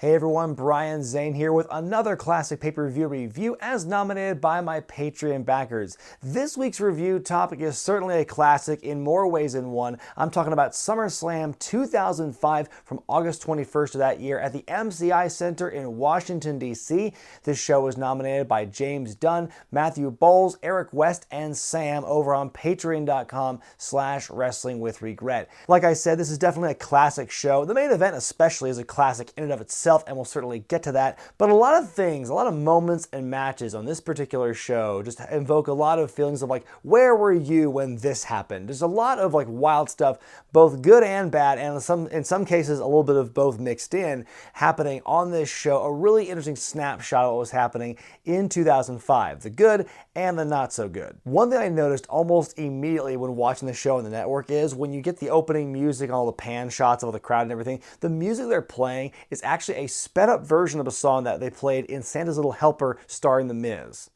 Hey everyone, Brian Zane here with another classic pay-per-view review as nominated by my Patreon backers. This week's review topic is certainly a classic in more ways than one. I'm talking about SummerSlam 2005 from August 21st of that year at the MCI Center in Washington, D.C. This show was nominated by James Dunn, Matthew Bowles, Eric West, and Sam over on patreon.com/wrestlingwithregret. Like I said, this is definitely a classic show. The main event especially is a classic in and of itself, and we'll certainly get to that. But a lot of things, a lot of moments and matches on this particular show just invoke a lot of feelings of like, where were you when this happened? There's a lot of like wild stuff, both good and bad, and in some cases a little bit of both mixed in, happening on this show. A really interesting snapshot of what was happening in 2005, the good and the not so good. One thing I noticed almost immediately when watching the show on the network is when you get the opening music and all the pan shots of all the crowd and everything, the music they're playing is actually a sped up version of a song that they played in Santa's Little Helper starring The Miz.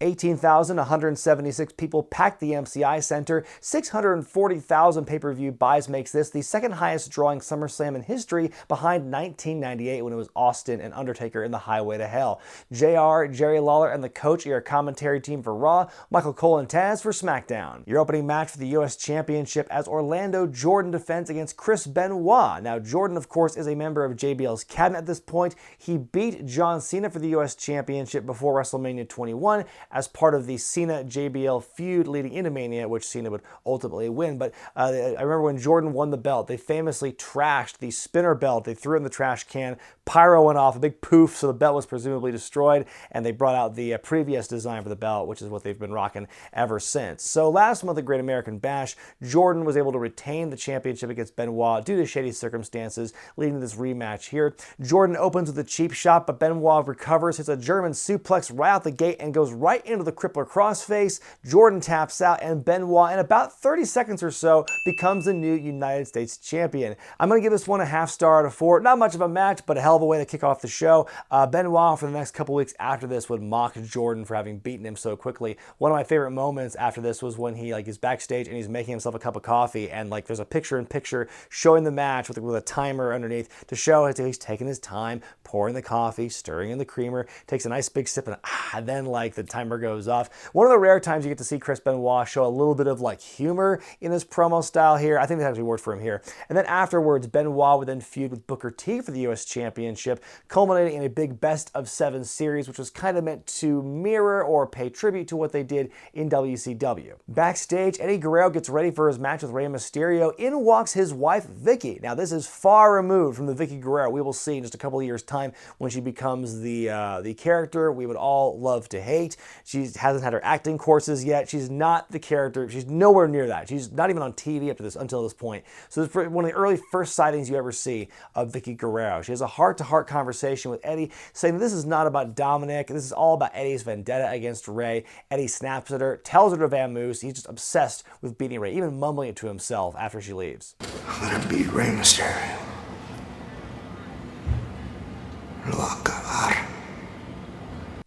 18,176 people packed the MCI Center. 640,000 pay-per-view buys makes this the second highest drawing SummerSlam in history, behind 1998 when it was Austin and Undertaker in the Highway to Hell. JR, Jerry Lawler, and the coach are your commentary team for Raw, Michael Cole and Taz for SmackDown. Your opening match for the U.S. Championship as Orlando Jordan defends against Chris Benoit. Now, Jordan, of course, is a member of JBL's cabinet at this point. He beat John Cena for the U.S. Championship before WrestleMania 21, as part of the Cena-JBL feud leading into Mania, which Cena would ultimately win. But I remember when Jordan won the belt, they famously trashed the spinner belt. They threw it in the trash can, pyro went off, a big poof, so the belt was presumably destroyed, and they brought out the previous design for the belt, which is what they've been rocking ever since. So last month at Great American Bash, Jordan was able to retain the championship against Benoit due to shady circumstances, leading to this rematch here. Jordan opens with a cheap shot, but Benoit recovers, hits a German suplex right out the gate, and goes right into the crippler crossface. Jordan taps out, and Benoit, in about 30 seconds or so, becomes the new United States champion. I'm going to give this one a half star out of 4. Not much of a match, but a hell of a way to kick off the show. Benoit, for the next couple weeks after this, would mock Jordan for having beaten him so quickly. One of my favorite moments after this was when he is backstage and he's making himself a cup of coffee, and there's a picture-in-picture showing the match with a timer underneath to show he's taking his time, pouring the coffee, stirring in the creamer, takes a nice big sip, and then the timer goes off. One of the rare times you get to see Chris Benoit show a little bit of humor in his promo style here. I think that actually worked for him here. And then afterwards, Benoit would then feud with Booker T for the U.S. Championship, culminating in a big best-of-7 series, which was kind of meant to mirror or pay tribute to what they did in WCW. Backstage, Eddie Guerrero gets ready for his match with Rey Mysterio. In walks his wife, Vicky. Now, this is far removed from the Vicky Guerrero we will see in just a couple of years' time when she becomes the character we would all love to hate. She hasn't had her acting courses yet. She's not the character. She's nowhere near that. She's not even on TV until this point. So this is one of the early first sightings you ever see of Vicky Guerrero. She has a heart-to-heart conversation with Eddie, saying this is not about Dominic. This is all about Eddie's vendetta against Rey. Eddie snaps at her, tells her to vamoose. He's just obsessed with beating Rey, even mumbling it to himself after she leaves. I'm gonna beat Rey Mysterio.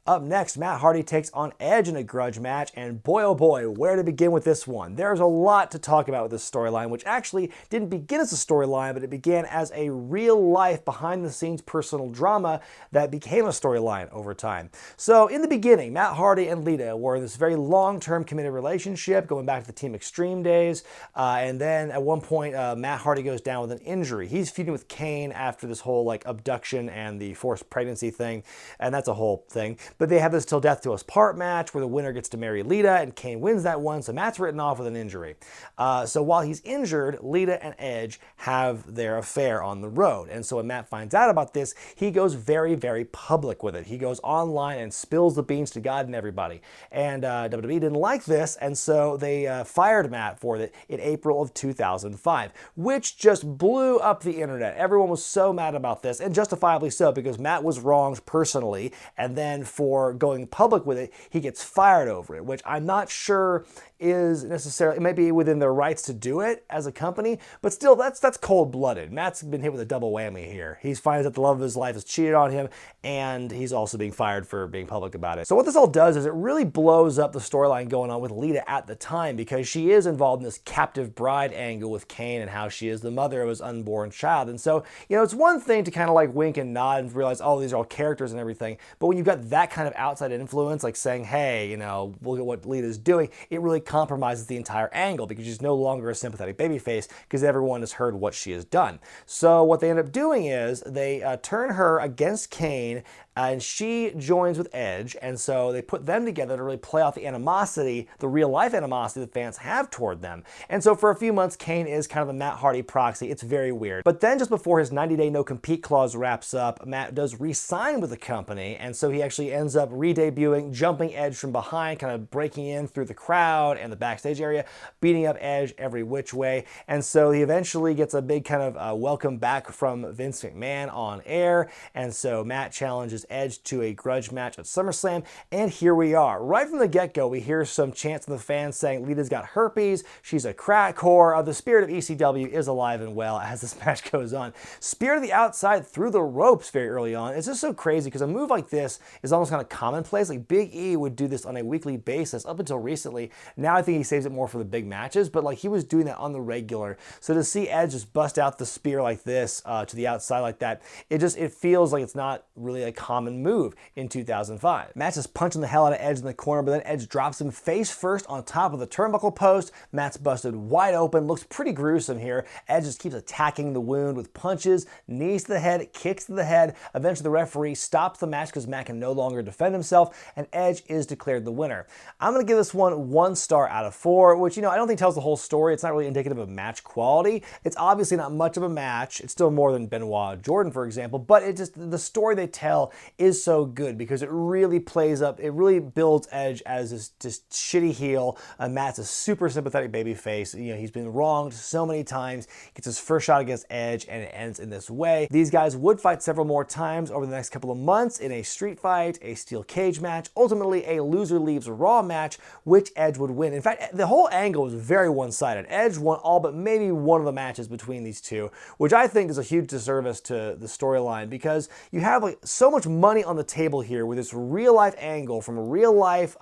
Up next, Matt Hardy takes on Edge in a grudge match, and boy oh boy, where to begin with this one? There's a lot to talk about with this storyline, which actually didn't begin as a storyline, but it began as a real-life, behind-the-scenes personal drama that became a storyline over time. So in the beginning, Matt Hardy and Lita were in this very long-term committed relationship, going back to the Team Extreme days, and then at one point, Matt Hardy goes down with an injury. He's feuding with Kane after this whole abduction and the forced pregnancy thing, and that's a whole thing. But they have this till death do us part match where the winner gets to marry Lita, and Kane wins that one, so Matt's written off with an injury. So while he's injured, Lita and Edge have their affair on the road. And so when Matt finds out about this, he goes very, very public with it. He goes online and spills the beans to God and everybody. And WWE didn't like this, and so they fired Matt for it in April of 2005, which just blew up the internet. Everyone was so mad about this, and justifiably so, because Matt was wronged personally, and then for going public with it, he gets fired over it, which I'm not sure is necessarily, it may be within their rights to do it as a company, but still, that's cold-blooded. Matt's been hit with a double whammy here. He finds that the love of his life has cheated on him, and he's also being fired for being public about it. So what this all does is it really blows up the storyline going on with Lita at the time, because she is involved in this captive bride angle with Kane and how she is the mother of his unborn child. And so, you know, it's one thing to kind of like wink and nod and realize, oh, these are all characters and everything, but when you've got that kind of outside influence, like saying, hey, you know, look at what Lita's doing, it really compromises the entire angle, because she's no longer a sympathetic babyface because everyone has heard what she has done. So what they end up doing is they turn her against Kane, and she joins with Edge, and so they put them together to really play off the animosity, the real-life animosity that fans have toward them. And so for a few months, Kane is kind of a Matt Hardy proxy. It's very weird. But then just before his 90-day no-compete clause wraps up, Matt does re-sign with the company, and so he actually ends up re-debuting, jumping Edge from behind, kind of breaking in through the crowd and the backstage area, beating up Edge every which way. And so he eventually gets a big kind of welcome back from Vince McMahon on air, and so Matt challenges Edge to a grudge match at SummerSlam, and here we are. Right from the get-go, we hear some chants from the fans saying Lita's got herpes, she's a crack whore, the spirit of ECW is alive and well as this match goes on. Spear to the outside through the ropes very early on. It's just so crazy because a move like this is almost kind of commonplace. Like Big E would do this on a weekly basis up until recently. Now I think he saves it more for the big matches, but like he was doing that on the regular. So to see Edge just bust out the spear like this to the outside like that, it feels like it's not really a common move in 2005. Matt's just punching the hell out of Edge in the corner, but then Edge drops him face first on top of the turnbuckle post. Matt's busted wide open, looks pretty gruesome here. Edge just keeps attacking the wound with punches, knees to the head, kicks to the head. Eventually the referee stops the match because Matt can no longer defend himself, and Edge is declared the winner. I'm going to give this one star out of 4, which, you know, I don't think tells the whole story. It's not really indicative of match quality. It's obviously not much of a match. It's still more than Benoit Jordan, for example, but it just, the story they tell is so good because it really plays up, it really builds Edge as this just shitty heel. Matt's a super sympathetic babyface. You know, he's been wronged so many times, gets his first shot against Edge, and it ends in this way. These guys would fight several more times over the next couple of months in a street fight, a steel cage match, ultimately a loser leaves Raw match, which Edge would win. In fact, the whole angle was very one-sided. Edge won all but maybe one of the matches between these two, which I think is a huge disservice to the storyline, because you have like so much money on the table here with this real-life angle from real-life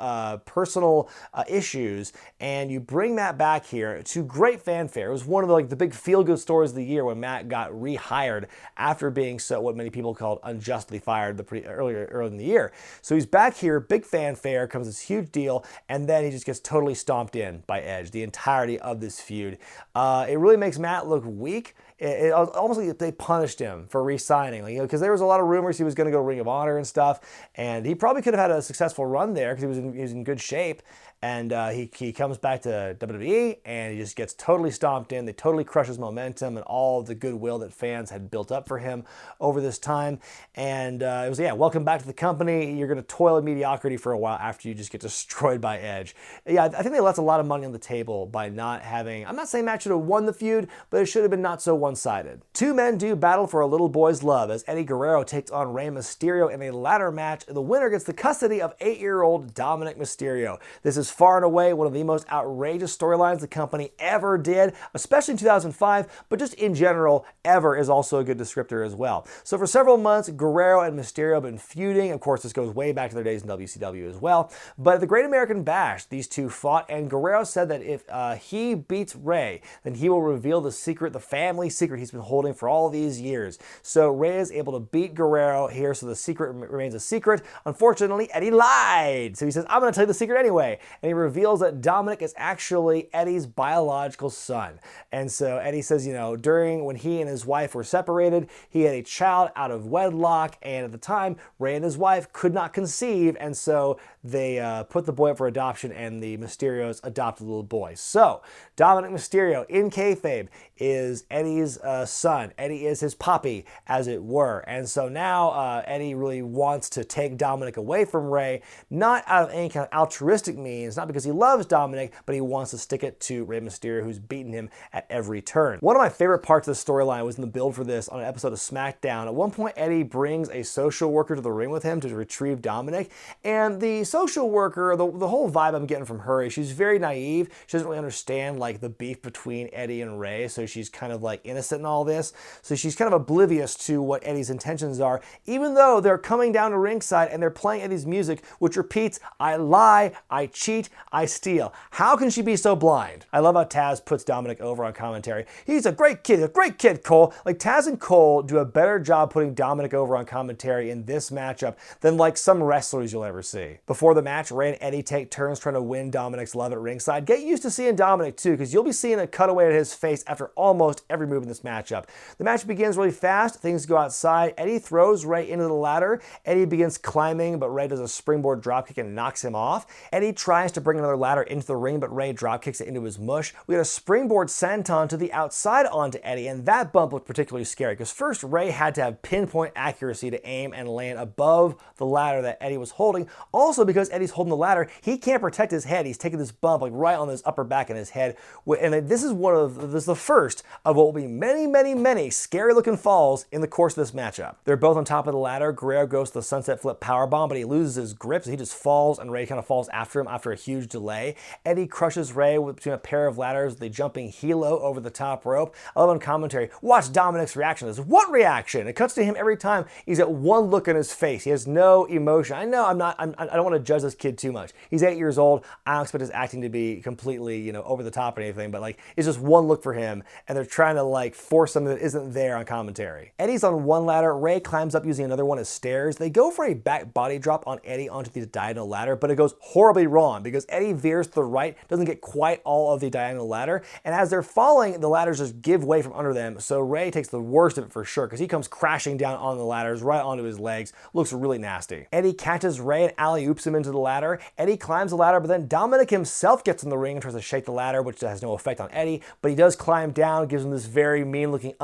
personal issues, and you bring Matt back here to great fanfare. It was one of the big feel-good stories of the year when Matt got rehired after being what many people called unjustly fired earlier in the year. So he's back here, big fanfare, comes this huge deal, and then he just gets totally stomped in by Edge the entirety of this feud. It really makes Matt look weak. It almost like they punished him for re-signing, like, you know, because there was a lot of rumors he was going to go Ring of Honor and stuff, and he probably could have had a successful run there because he was in good shape. And he comes back to WWE, and he just gets totally stomped in. They totally crush his momentum and all the goodwill that fans had built up for him over this time. And it was, yeah, welcome back to the company. You're going to toil in mediocrity for a while after you just get destroyed by Edge. Yeah, I think they left a lot of money on the table by not having, I'm not saying Matt should have won the feud, but it should have been not so one-sided. Two men do battle for a little boy's love as Eddie Guerrero takes on Rey Mysterio in a ladder match. The winner gets the custody of 8-year-old Dominic Mysterio. This is far and away one of the most outrageous storylines the company ever did, especially in 2005, but just in general, ever is also a good descriptor as well. So for several months, Guerrero and Mysterio have been feuding. Of course, this goes way back to their days in WCW as well. But at the Great American Bash, these two fought, and Guerrero said that if he beats Rey, then he will reveal the secret, the family secret he's been holding for all these years. So Rey is able to beat Guerrero here, so the secret remains a secret. Unfortunately, Eddie lied. So he says, I'm going to tell you the secret anyway. And he reveals that Dominic is actually Eddie's biological son. And so Eddie says, you know, when he and his wife were separated, he had a child out of wedlock, and at the time, Rey and his wife could not conceive, and so they put the boy up for adoption, and the Mysterios adopted the little boy. So Dominic Mysterio, in kayfabe, is Eddie's son. Eddie is his poppy, as it were. And so now Eddie really wants to take Dominic away from Rey, not out of any kind of altruistic means, And it's not because he loves Dominic, but he wants to stick it to Rey Mysterio, who's beaten him at every turn. One of my favorite parts of the storyline was in the build for this on an episode of SmackDown. At one point, Eddie brings a social worker to the ring with him to retrieve Dominic, and the social worker, the whole vibe I'm getting from her is she's very naive. She doesn't really understand like the beef between Eddie and Rey, so she's kind of like innocent in all this. So she's kind of oblivious to what Eddie's intentions are, even though they're coming down to ringside and they're playing Eddie's music, which repeats, I lie, I cheat, I steal. How can she be so blind? I love how Taz puts Dominic over on commentary. He's a great kid, Cole. Like, Taz and Cole do a better job putting Dominic over on commentary in this matchup than like some wrestlers you'll ever see. Before the match, Rey and Eddie take turns trying to win Dominic's love at ringside. Get used to seeing Dominic too, because you'll be seeing a cutaway at his face after almost every move in this matchup. The match begins really fast. Things go outside. Eddie throws Rey into the ladder. Eddie begins climbing, but Rey does a springboard dropkick and knocks him off. Eddie tries to bring another ladder into the ring, but Rey dropkicks it into his mush. We get a springboard senton to the outside onto Eddie, and that bump looked particularly scary because first Rey had to have pinpoint accuracy to aim and land above the ladder that Eddie was holding. Also, because Eddie's holding the ladder, he can't protect his head. He's taking this bump like right on his upper back and his head. And this is the first of what will be many scary looking falls in the course of this matchup. They're both on top of the ladder. Guerrero goes to the sunset flip powerbomb, but he loses his grip, so he just falls, and Rey kind of falls after him after a huge delay. Eddie crushes Rey between a pair of ladders with a jumping helo over the top rope. I love on commentary, watch Dominic's reaction to this. What reaction? It cuts to him every time. He's got one look in his face. He has no emotion. I know I don't want to judge this kid too much. He's 8 years old. I don't expect his acting to be completely, over the top or anything, but like, it's just one look for him, and they're trying to like force something that isn't there on commentary. Eddie's on one ladder. Rey climbs up using another one as stairs. They go for a back body drop on Eddie onto the diagonal ladder, but it goes horribly wrong because Eddie veers to the right, doesn't get quite all of the diagonal ladder, and as they're falling, the ladders just give way from under them, so Rey takes the worst of it for sure because he comes crashing down on the ladders right onto his legs. Looks really nasty. Eddie catches Rey and alley-oops him into the ladder. Eddie climbs the ladder, but then Dominic himself gets in the ring and tries to shake the ladder, which has no effect on Eddie, but he does climb down, gives him this very mean-looking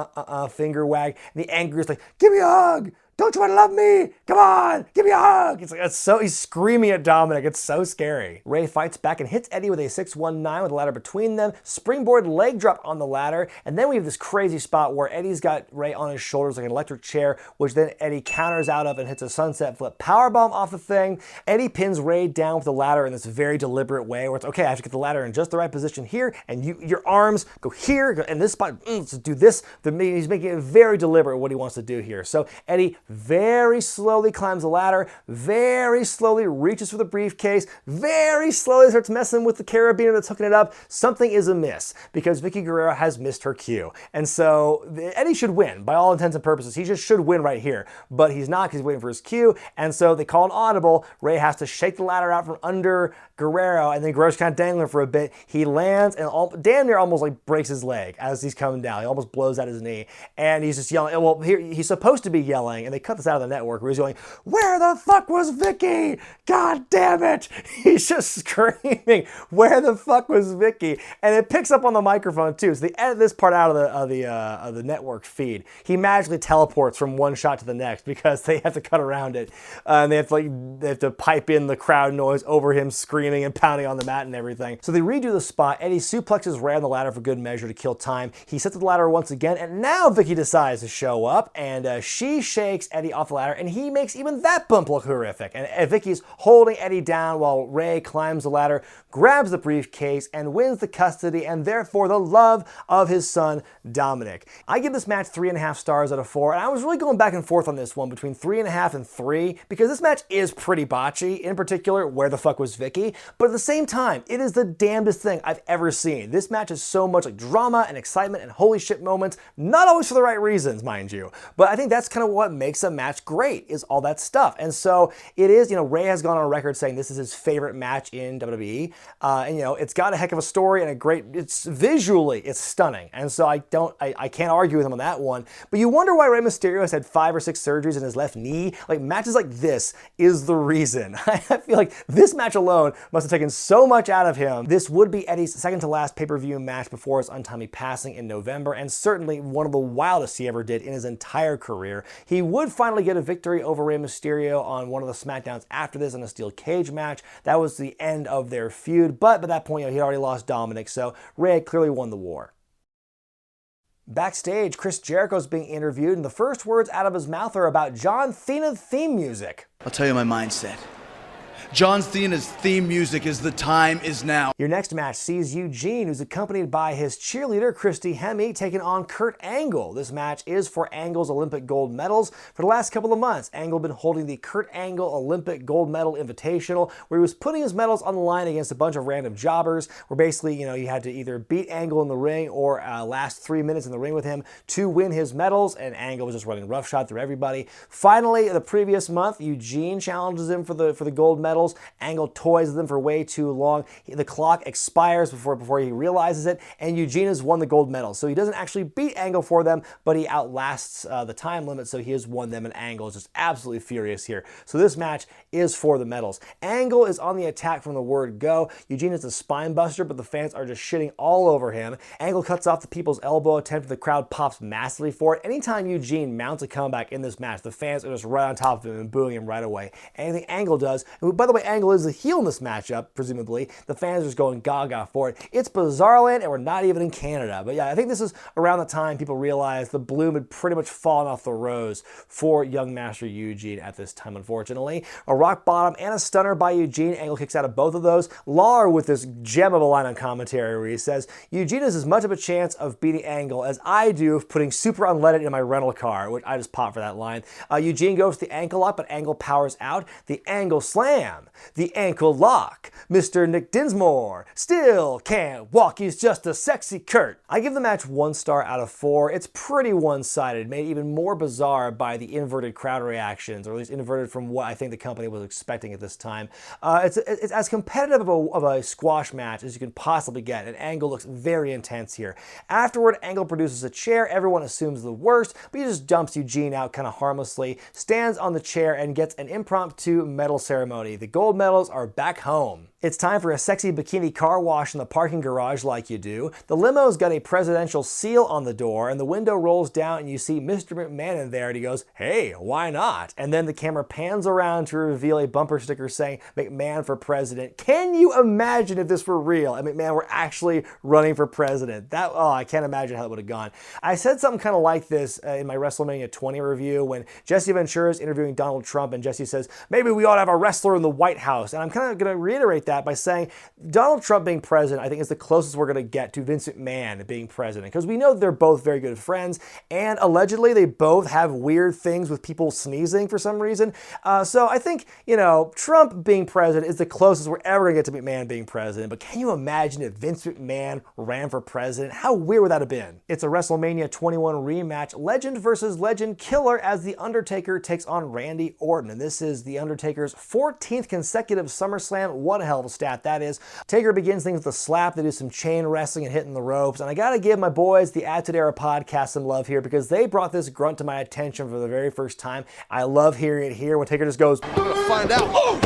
finger wag, and the angry is like, give me a hug! Don't you want to love me? Come on, give me a hug. He's screaming at Dominic. It's so scary. Rey fights back and hits Eddie with a 619 with the ladder between them. Springboard leg drop on the ladder. And then we have this crazy spot where Eddie's got Rey on his shoulders like an electric chair, which then Eddie counters out of and hits a sunset flip powerbomb off the thing. Eddie pins Rey down with the ladder in this very deliberate way where it's, okay, I have to get the ladder in just the right position here, and your arms go here, and this spot, let's do this. He's making it very deliberate what he wants to do here. So Eddie very slowly climbs the ladder, very slowly reaches for the briefcase, very slowly starts messing with the carabiner that's hooking it up. Something is amiss because Vickie Guerrero has missed her cue. And so Eddie should win by all intents and purposes. He just should win right here, but he's not because he's waiting for his cue. And so they call an audible. Rey has to shake the ladder out from under Guerrero, and then Guerrero's kind of dangling for a bit. He lands and damn near almost like breaks his leg as he's coming down. He almost blows out his knee, and he's just yelling. Well, here he's supposed to be yelling, and they cut this out of the network where he's going, where the fuck was Vickie? God damn it. He's just screaming, where the fuck was Vickie? And it picks up on the microphone too. So they edit this part out of the network feed. He magically teleports from one shot to the next because they have to cut around it. And they have to pipe in the crowd noise over him screaming and pounding on the mat and everything. So they redo the spot. Eddie suplexes Rey on the ladder for good measure to kill time. He sets the ladder once again, and now Vickie decides to show up, and she shakes Eddie off the ladder, and he makes even that bump look horrific. And Vickie's holding Eddie down while Rey climbs the ladder, grabs the briefcase, and wins the custody and therefore the love of his son, Dominic. I give this match 3.5 stars out of 4, and I was really going back and forth on this one between 3.5 and 3 because this match is pretty botchy, in particular, where the fuck was Vickie? But at the same time, it is the damnedest thing I've ever seen. This match is so much like drama and excitement and holy shit moments, not always for the right reasons, mind you. But I think that's kind of what makes a match great, is all that stuff. And so it is, Rey has gone on record saying this is his favorite match in WWE. And it's got a heck of a story and it's visually, it's stunning. And so I can't argue with him on that one. But you wonder why Rey Mysterio has had 5 or 6 surgeries in his left knee. Like, matches like this is the reason. I feel like this match alone must have taken so much out of him. This would be Eddie's second to last pay-per-view match before his untimely passing in November, and certainly one of the wildest he ever did in his entire career. He would would finally get a victory over Rey Mysterio on one of the SmackDowns after this in a steel cage match. That was the end of their feud, but by that point, he'd already lost Dominic, so Rey had clearly won the war. Backstage, Chris Jericho's being interviewed, and the first words out of his mouth are about John Cena's theme music. I'll tell you my mindset. John Cena's theme music is "The Time Is Now." Your next match sees Eugene, who's accompanied by his cheerleader, Christy Hemme, taking on Kurt Angle. This match is for Angle's Olympic gold medals. For the last couple of months, Angle had been holding the Kurt Angle Olympic Gold Medal Invitational, where he was putting his medals on the line against a bunch of random jobbers, where basically, you had to either beat Angle in the ring or last 3 minutes in the ring with him to win his medals, and Angle was just running roughshod through everybody. Finally, the previous month, Eugene challenges him for the gold medal. Angle toys with them for way too long. The clock expires before he realizes it, and Eugene has won the gold medal. So he doesn't actually beat Angle for them, but he outlasts the time limit, so he has won them, and Angle is just absolutely furious here. So this match is for the medals. Angle is on the attack from the word go. Eugene is a spine buster, but the fans are just shitting all over him. Angle cuts off the people's elbow attempt, the crowd pops massively for it. Anytime Eugene mounts a comeback in this match, the fans are just right on top of him and booing him right away. Anything Angle does, and by the way, Angle is the heel in this matchup, presumably. The fans are just going gaga for it. It's Bizarreland, and we're not even in Canada. But yeah, I think this is around the time people realized the bloom had pretty much fallen off the rose for young Master Eugene at this time, unfortunately. A rock bottom and a stunner by Eugene. Angle kicks out of both of those. Lawler with this gem of a line on commentary where he says, Eugene has as much of a chance of beating Angle as I do of putting Super Unleaded in my rental car, which I just popped for that line. Eugene goes to the ankle lock, but Angle powers out. The Angle Slam. The ankle lock. Mr. Nick Dinsmore still can't walk. He's just a sexy Kurt. I give the match 1 star out of 4. It's pretty one-sided, made even more bizarre by the inverted crowd reactions, or at least inverted from what I think the company was expecting at this time. It's as competitive of a squash match as you can possibly get, and Angle looks very intense here. Afterward, Angle produces a chair. Everyone assumes the worst, but he just dumps Eugene out kind of harmlessly, stands on the chair, and gets an impromptu medal ceremony. The gold medals are back home. It's time for a sexy bikini car wash in the parking garage like you do. The limo's got a presidential seal on the door, and the window rolls down and you see Mr. McMahon in there, and he goes, hey, why not? And then the camera pans around to reveal a bumper sticker saying McMahon for president. Can you imagine if this were real and McMahon were actually running for president? I can't imagine how it would have gone. I said something kind of like this in my WrestleMania 20 review when Jesse Ventura is interviewing Donald Trump, and Jesse says, maybe we ought to have a wrestler in the White House. And I'm kind of going to reiterate that by saying Donald Trump being president, I think, is the closest we're going to get to Vince McMahon being president, because we know they're both very good friends, and allegedly they both have weird things with people sneezing for some reason. So I think, Trump being president is the closest we're ever going to get to McMahon being president, but can you imagine if Vince McMahon ran for president? How weird would that have been? It's a WrestleMania 21 rematch, Legend versus Legend Killer, as The Undertaker takes on Randy Orton, and this is The Undertaker's 14th consecutive SummerSlam. What a hell of a stat that is. Taker begins things with a slap. They do some chain wrestling and hitting the ropes, and I gotta give my boys, the Attitude Era podcast, some love here, because they brought this grunt to my attention for the very first time. I love hearing it here when Taker just goes, I'm gonna find out. Oh!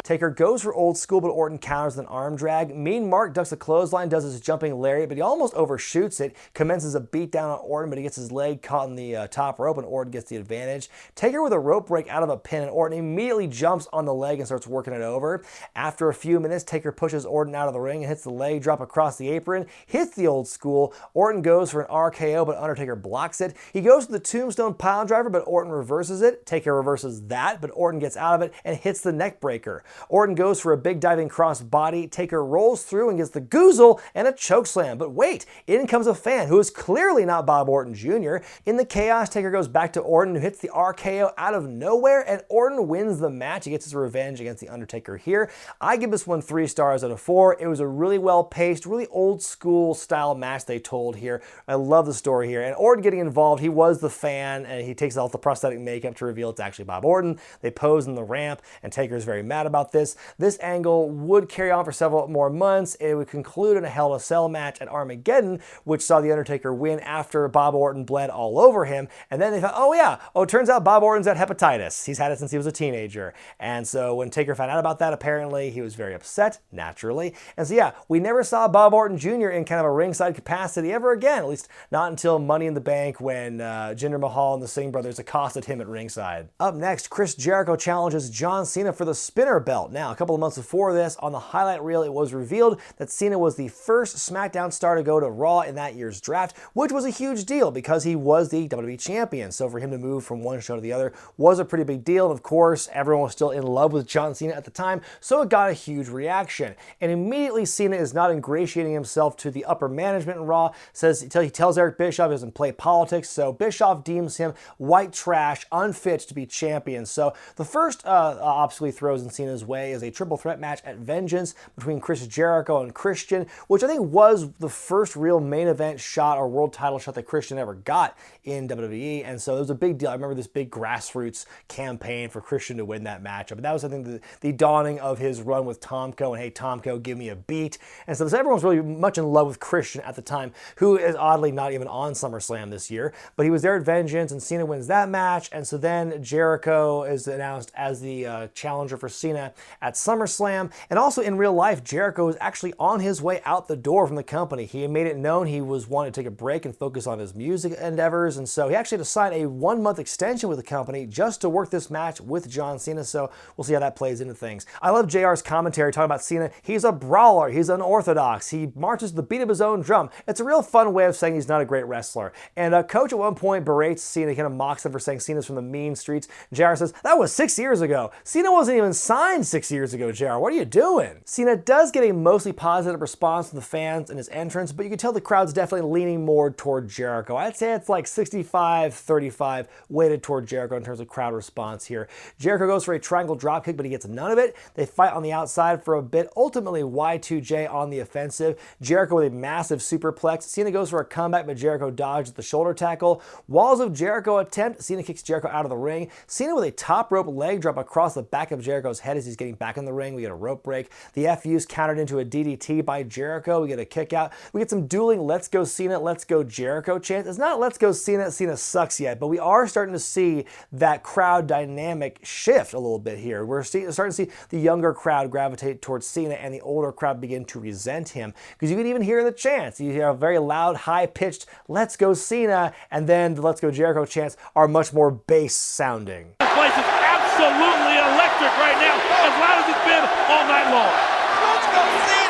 Taker goes for old school, but Orton counters with an arm drag. Mean Mark ducks a clothesline, does his jumping lariat, but he almost overshoots it, commences a beatdown on Orton, but he gets his leg caught in the top rope, and Orton gets the advantage. Taker with a rope break out of a pin, and Orton immediately jumps on the leg and starts working it over. After a few minutes, Taker pushes Orton out of the ring and hits the leg drop across the apron, hits the old school. Orton goes for an RKO, but Undertaker blocks it. He goes for the tombstone pile driver, but Orton reverses it. Taker reverses that, but Orton gets out of it and hits the neck breaker. Orton goes for a big diving cross body. Taker rolls through and gets the goozle and a chokeslam. But wait, in comes a fan who is clearly not Bob Orton Jr. In the chaos, Taker goes back to Orton, who hits the RKO out of nowhere, and Orton wins the match. He gets his revenge against the Undertaker here. I give this one 3 stars out of 4. It was a really well-paced, really old-school style match they told here. I love the story here. And Orton getting involved, he was the fan, and he takes off the prosthetic makeup to reveal it's actually Bob Orton. They pose in the ramp, and Taker's very mad mad about this. This angle would carry on for several more months. It would conclude in a Hell in a Cell match at Armageddon, which saw The Undertaker win after Bob Orton bled all over him. And then they thought, it turns out Bob Orton's had hepatitis. He's had it since he was a teenager. And so when Taker found out about that, apparently he was very upset, naturally. And so yeah, we never saw Bob Orton Jr. in kind of a ringside capacity ever again, at least not until Money in the Bank when Jinder Mahal and the Singh brothers accosted him at ringside. Up next, Chris Jericho challenges John Cena for the spinner belt. Now, a couple of months before this, on the highlight reel, it was revealed that Cena was the first SmackDown star to go to Raw in that year's draft, which was a huge deal because he was the WWE champion. So for him to move from one show to the other was a pretty big deal. And of course, everyone was still in love with John Cena at the time, so it got a huge reaction. And immediately, Cena is not ingratiating himself to the upper management in Raw. He tells Eric Bischoff he doesn't play politics, so Bischoff deems him white trash, unfit to be champion. So the first obstacle he throws in Cena's way is a triple threat match at Vengeance between Chris Jericho and Christian, which I think was the first real main event shot or world title shot that Christian ever got in WWE. And so it was a big deal. I remember this big grassroots campaign for Christian to win that matchup. And that was, I think, the dawning of his run with Tomko, and hey, Tomko, give me a beat. And so everyone was really much in love with Christian at the time, who is oddly not even on SummerSlam this year, but he was there at Vengeance, and Cena wins that match. And so then Jericho is announced as the challenger for Cena at SummerSlam. And also in real life, Jericho was actually on his way out the door from the company. He had made it known he was wanting to take a break and focus on his music endeavors, and so he actually had to sign a 1-month extension with the company just to work this match with John Cena. So we'll see how that plays into things. I love JR's commentary talking about Cena. He's a brawler, he's unorthodox, he marches to the beat of his own drum. It's a real fun way of saying he's not a great wrestler. And Coach at one point berates Cena, kind of mocks him for saying Cena's from the mean streets. JR says, that was 6 years ago. Cena wasn't even signed 6 years ago, JR. What are you doing? Cena does get a mostly positive response from the fans in his entrance, but you can tell the crowd's definitely leaning more toward Jericho. I'd say it's like 65-35 weighted toward Jericho in terms of crowd response here. Jericho goes for a triangle dropkick, but he gets none of it. They fight on the outside for a bit. Ultimately, Y2J on the offensive. Jericho with a massive superplex. Cena goes for a comeback, but Jericho dodges the shoulder tackle. Walls of Jericho attempt. Cena kicks Jericho out of the ring. Cena with a top rope leg drop across the back of Jericho's head as he's getting back in the ring. We get a rope break. The FU's countered into a DDT by Jericho. We get a kick out. We get some dueling Let's Go Cena, Let's Go Jericho chants. It's not Let's Go Cena, Cena sucks yet, but we are starting to see that crowd dynamic shift a little bit here. We're starting to see the younger crowd gravitate towards Cena and the older crowd begin to resent him, because you can even hear the chants. You hear a very loud, high-pitched Let's Go Cena, and then the Let's Go Jericho chants are much more bass sounding. The place is absolutely electric right now, as loud as it's been all night long.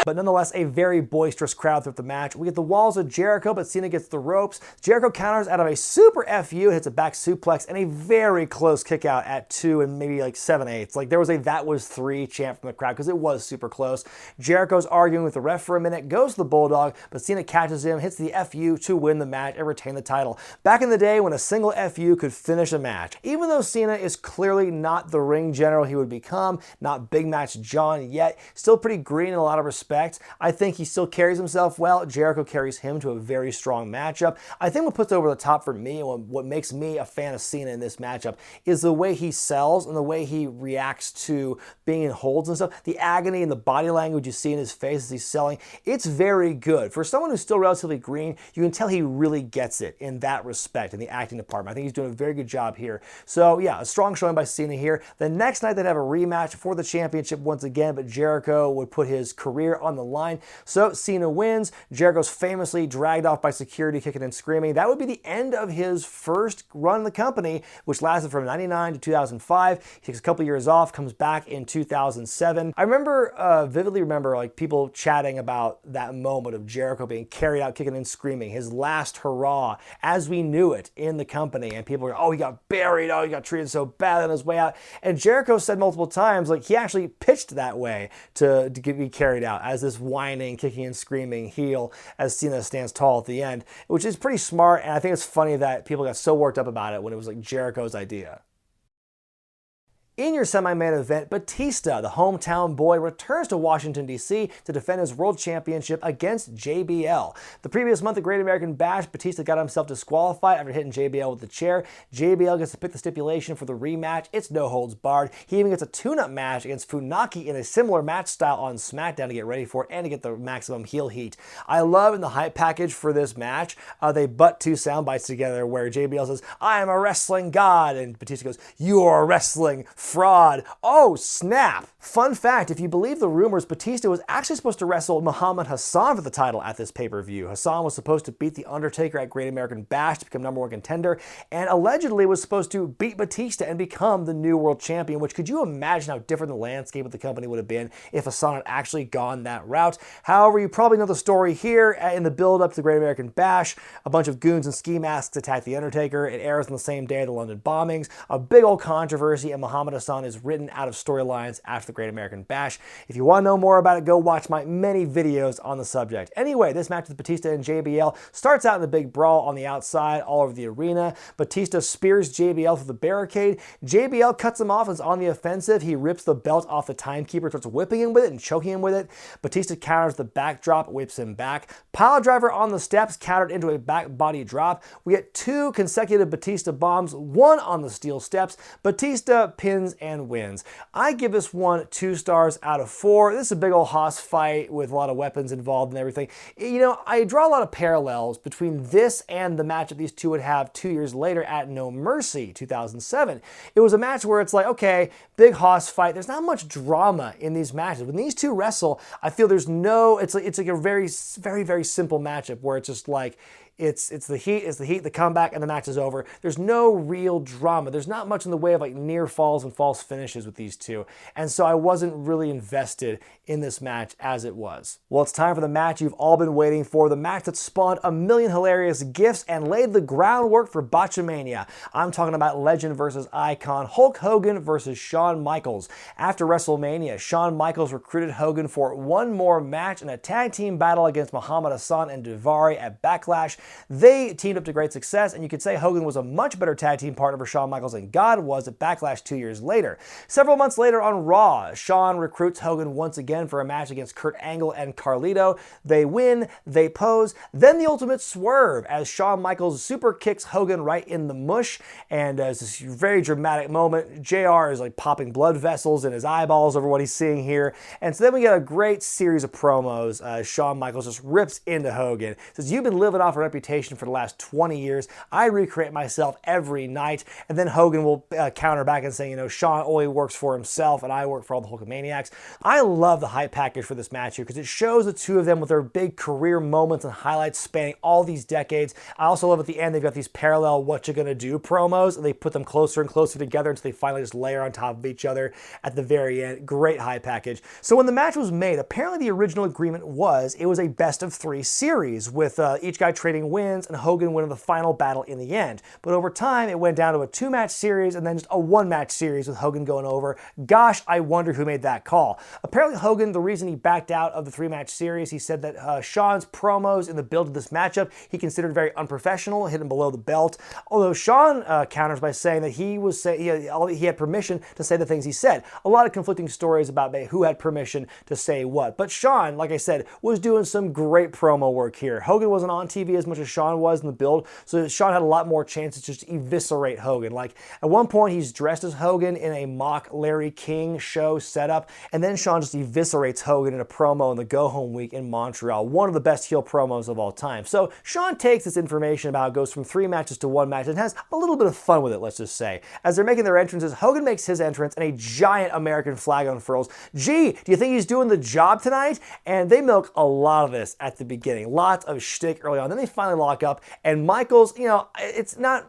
But nonetheless, a very boisterous crowd throughout the match. We get the walls of Jericho, but Cena gets the ropes. Jericho counters out of a super FU, hits a back suplex, and a very close kick out at 2 and maybe like 7/8. Like there was a that was 3 chant from the crowd because it was super close. Jericho's arguing with the ref for a minute, goes to the Bulldog, but Cena catches him, hits the FU to win the match and retain the title. Back in the day when a single FU could finish a match. Even though Cena is clearly not the ring general he would become, not big match John yet, still pretty green in a lot of respects. I think he still carries himself well. Jericho carries him to a very strong matchup. I think what puts it over the top for me, and what makes me a fan of Cena in this matchup, is the way he sells and the way he reacts to being in holds and stuff. The agony and the body language you see in his face as he's selling, it's very good. For someone who's still relatively green, you can tell he really gets it in that respect in the acting department. I think he's doing a very good job here. So yeah, a strong showing by Cena here. The next night they'd have a rematch for the championship once again, but Jericho would put his career on the line. So Cena wins. Jericho's famously dragged off by security, kicking and screaming. That would be the end of his first run in the company, which lasted from 99 to 2005. He takes a couple years off, comes back in 2007. I vividly remember like people chatting about that moment of Jericho being carried out, kicking and screaming, his last hurrah as we knew it in the company. And people were, oh, he got buried. Oh, he got treated so bad on his way out. And Jericho said multiple times, like he actually pitched that way to be carried out as this whining, kicking and screaming heel as Cena stands tall at the end, which is pretty smart. And I think it's funny that people got so worked up about it when it was like Jericho's idea. In your semi-main event, Batista, the hometown boy, returns to Washington, D.C. to defend his World Championship against JBL. The previous month at Great American Bash, Batista got himself disqualified after hitting JBL with the chair. JBL gets to pick the stipulation for the rematch. It's no holds barred. He even gets a tune-up match against Funaki in a similar match style on SmackDown to get ready for it and to get the maximum heel heat. I love in the hype package for this match, they butt two sound bites together where JBL says, "I am a wrestling god," and Batista goes, "You are a wrestling fraud." Oh, snap. Fun fact, if you believe the rumors, Batista was actually supposed to wrestle Muhammad Hassan for the title at this pay-per-view. Hassan was supposed to beat The Undertaker at Great American Bash to become #1 contender, and allegedly was supposed to beat Batista and become the new world champion, which could you imagine how different the landscape of the company would have been if Hassan had actually gone that route. However, you probably know the story here. In the build-up to the Great American Bash, a bunch of goons in ski masks attack The Undertaker. It airs on the same day of the London bombings. A big old controversy, and Muhammad Hassan is written out of storylines after the Great American Bash. If you want to know more about it, go watch my many videos on the subject. Anyway, this match with Batista and JBL starts out in the big brawl on the outside all over the arena. Batista spears JBL through the barricade. JBL cuts him off and is on the offensive. He rips the belt off the timekeeper, starts whipping him with it and choking him with it. Batista counters the backdrop, whips him back. Pile driver on the steps, countered into a back body drop. We get 2 consecutive Batista bombs, 1 on the steel steps. Batista pins and wins. I give this one 2 stars out of 4. This is a big old hoss fight with a lot of weapons involved and everything. You know, I draw a lot of parallels between this and the match that these two would have 2 years later at No Mercy 2007. It was a match where it's like, okay, big hoss fight. There's not much drama in these matches. When these two wrestle, I feel there's no, it's like a very simple matchup where it's just like, it's the heat, the comeback, and the match is over. There's no real drama. There's not much in the way of like near falls and false finishes with these two. And so I wasn't really invested in this match as it was. Well, it's time for the match you've all been waiting for, the match that spawned a million hilarious gifs and laid the groundwork for Botchamania. I'm talking about legend versus icon, Hulk Hogan versus Shawn Michaels. After WrestleMania, Shawn Michaels recruited Hogan for one more match in a tag team battle against Muhammad Hassan and Daivari at Backlash. They teamed up to great success, and you could say Hogan was a much better tag team partner for Shawn Michaels than God was at Backlash 2 years later. Several months later on Raw, Shawn recruits Hogan once again for a match against Kurt Angle and Carlito. They win, they pose, then the ultimate swerve as Shawn Michaels super kicks Hogan right in the mush, and it's this very dramatic moment. JR is like popping blood vessels in his eyeballs over what he's seeing here, and so then we get a great series of promos. Shawn Michaels just rips into Hogan, says, "You've been living off a reputation for the last 20 years. I recreate myself every night." And then Hogan will counter back and say, you know, Shawn only works for himself and I work for all the Hulkamaniacs. I love the hype package for this match here because it shows the two of them with their big career moments and highlights spanning all these decades. I also love at the end they've got these parallel what you gonna do promos, and they put them closer and closer together until they finally just layer on top of each other at the very end. Great hype package. So when the match was made, apparently the original agreement was it was a best of 3 series with each guy trading wins and Hogan winning the final battle in the end. But over time, it went down to a 2-match series and then just a 1-match series with Hogan going over. Gosh, I wonder who made that call. Apparently Hogan, the reason he backed out of the 3-match series, he said that Shawn's promos in the build of this matchup, he considered very unprofessional, hitting below the belt. Although Shawn counters by saying that he had permission to say the things he said. A lot of conflicting stories about who had permission to say what. But Shawn, like I said, was doing some great promo work here. Hogan wasn't on TV as much as Shawn was in the build, so Shawn had a lot more chances to just eviscerate Hogan. Like at one point he's dressed as Hogan in a mock Larry King show setup, and then Shawn just eviscerates Hogan in a promo in the Go Home Week in Montreal. One of the best heel promos of all time. So Shawn takes this information about how it goes from 3 matches to 1 match and has a little bit of fun with it, let's just say. As they're making their entrances, Hogan makes his entrance and a giant American flag unfurls. Gee, do you think he's doing the job tonight? And they milk a lot of this at the beginning. Lots of shtick early on. Then they finally lock up, and Michaels, you know, it's not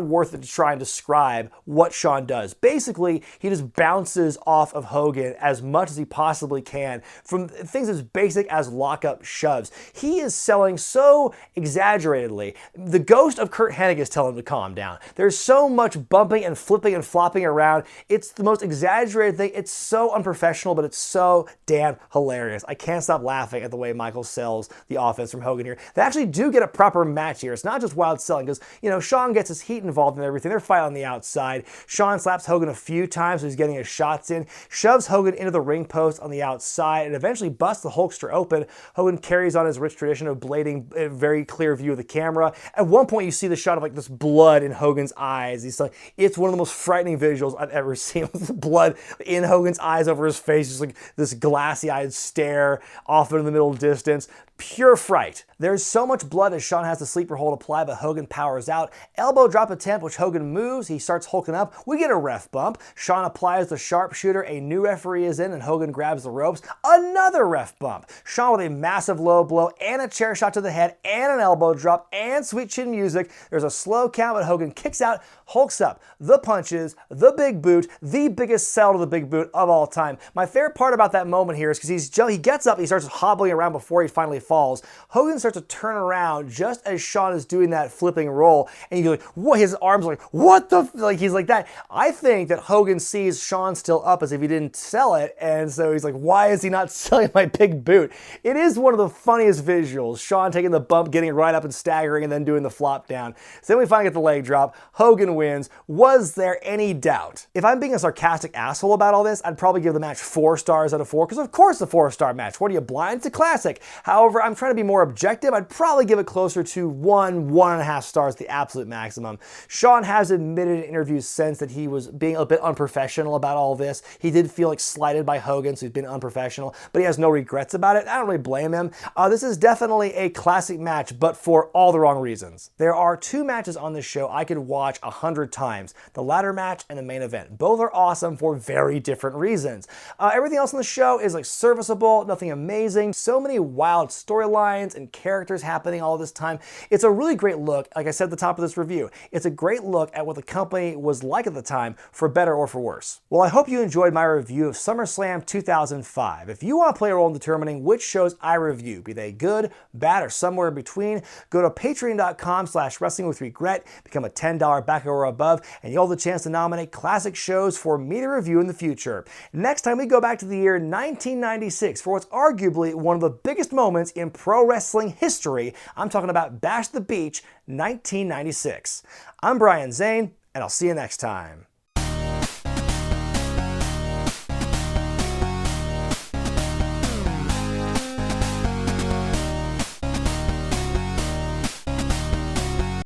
worth it to try and describe what Shawn does. Basically, he just bounces off of Hogan as much as he possibly can from things as basic as lockup shoves. He is selling so exaggeratedly. The ghost of Kurt Hennig is telling him to calm down. There's so much bumping and flipping and flopping around. It's the most exaggerated thing. It's so unprofessional, but it's so damn hilarious. I can't stop laughing at the way Michaels sells the offense from Hogan here. They actually do get a proper match here. It's not just wild selling because, you know, Shawn gets his heat involved in everything. They're fighting on the outside. Shawn slaps Hogan a few times so he's getting his shots in, shoves Hogan into the ring post on the outside, and eventually busts the Hulkster open. Hogan carries on his rich tradition of blading a very clear view of the camera. At one point, you see the shot of like this blood in Hogan's eyes. It's one of the most frightening visuals I've ever seen. With blood in Hogan's eyes over his face, just like this glassy-eyed stare off into the middle distance. Pure fright. There's so much blood as Shawn has the sleeper hold apply, but Hogan powers out. Elbow drop attempt, which Hogan moves. He starts hulking up. We get a ref bump. Shawn applies the sharpshooter. A new referee is in, and Hogan grabs the ropes. Another ref bump. Shawn with a massive low blow and a chair shot to the head and an elbow drop and sweet chin music. There's a slow count, but Hogan kicks out, hulks up. The punches, the big boot, the biggest sell to the big boot of all time. My favorite part about that moment here is because he gets up, he starts hobbling around before he finally falls. Hogan starts to turn around just as Shawn is doing that flipping roll, and you're like, what? His arms are like, what the? Like, he's like that. I think that Hogan sees Shawn still up as if he didn't sell it, and so he's like, why is he not selling my big boot? It is one of the funniest visuals. Shawn taking the bump, getting right up and staggering, and then doing the flop down. So then we finally get the leg drop. Hogan wins. Was there any doubt? If I'm being a sarcastic asshole about all this, I'd probably give the match 4 stars out of 4, because of course a 4-star match. What are you, blind? It's a classic. However, I'm trying to be more objective. I'd probably give it closer to 1.5 stars, the absolute maximum. Shawn has admitted in interviews since that he was being a bit unprofessional about all this. He did feel like slighted by Hogan, so he's been unprofessional, but he has no regrets about it. I don't really blame him. This is definitely a classic match, but for all the wrong reasons. There are 2 matches on this show I could watch 100 times. The ladder match and the main event. Both are awesome for very different reasons. Everything else on the show is like serviceable, nothing amazing. So many wild storylines and characters happening all this time. It's a really great look, like I said at the top of this review, it's a great look at what the company was like at the time, for better or for worse. Well, I hope you enjoyed my review of SummerSlam 2005. If you want to play a role in determining which shows I review, be they good, bad, or somewhere in between, go to patreon.com/wrestlingwithregret, become a $10 backer or above, and you'll have the chance to nominate classic shows for me to review in the future. Next time we go back to the year 1996 for what's arguably one of the biggest moments in pro wrestling history. I'm talking about Bash the Beach 1996. I'm Brian Zane, and I'll see you next time.